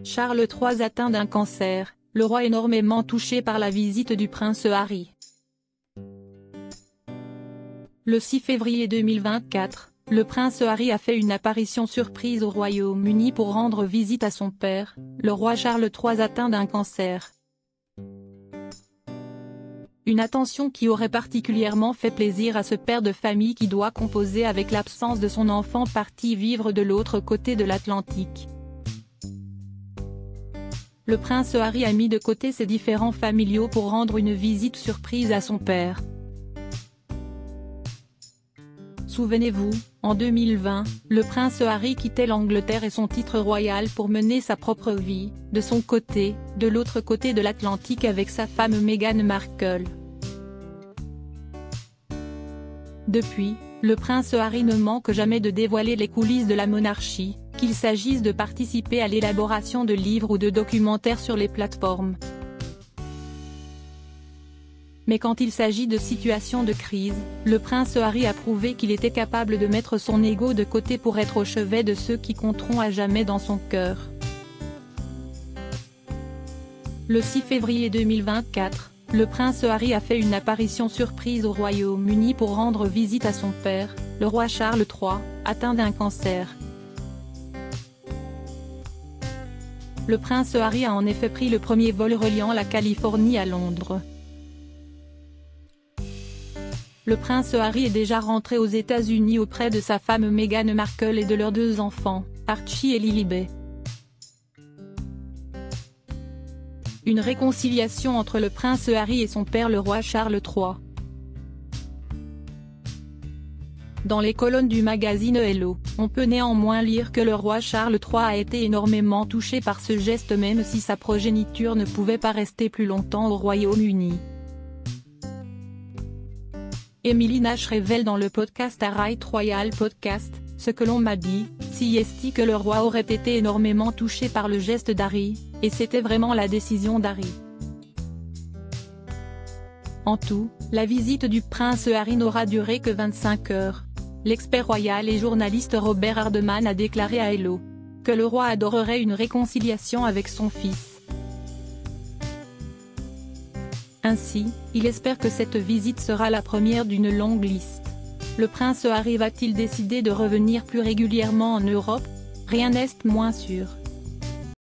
Charles III atteint d'un cancer, le roi énormément touché par la visite du prince Harry. Le 6 février 2024, le prince Harry a fait une apparition surprise au Royaume-Uni pour rendre visite à son père, le roi Charles III atteint d'un cancer. Une attention qui aurait particulièrement fait plaisir à ce père de famille qui doit composer avec l'absence de son enfant parti vivre de l'autre côté de l'Atlantique. Le prince Harry a mis de côté ses différends familiaux pour rendre une visite surprise à son père. Souvenez-vous, en 2020, le prince Harry quittait l'Angleterre et son titre royal pour mener sa propre vie, de son côté, de l'autre côté de l'Atlantique avec sa femme Meghan Markle. Depuis, le prince Harry ne manque jamais de dévoiler les coulisses de la monarchie, qu'il s'agisse de participer à l'élaboration de livres ou de documentaires sur les plateformes. Mais quand il s'agit de situations de crise, le prince Harry a prouvé qu'il était capable de mettre son ego de côté pour être au chevet de ceux qui compteront à jamais dans son cœur. Le 6 février 2024, le prince Harry a fait une apparition surprise au Royaume-Uni pour rendre visite à son père, le roi Charles III, atteint d'un cancer. Le prince Harry a en effet pris le premier vol reliant la Californie à Londres. Le prince Harry est déjà rentré aux États-Unis auprès de sa femme Meghan Markle et de leurs 2 enfants, Archie et Lilibet. Une réconciliation entre le prince Harry et son père le roi Charles III. Dans les colonnes du magazine Hello, on peut néanmoins lire que le roi Charles III a été énormément touché par ce geste même si sa progéniture ne pouvait pas rester plus longtemps au Royaume-Uni. Emily Nash révèle dans le podcast A Right Royal Podcast, ce que l'on m'a dit, si esti que le roi aurait été énormément touché par le geste d'Harry, et c'était vraiment la décision d'Harry. En tout, la visite du prince Harry n'aura duré que 25 heures. L'expert royal et journaliste Robert Hardman a déclaré à Hello que le roi adorerait une réconciliation avec son fils. Ainsi, il espère que cette visite sera la première d'une longue liste. Le prince Harry va-t-il décider de revenir plus régulièrement en Europe? Rien n'est moins sûr.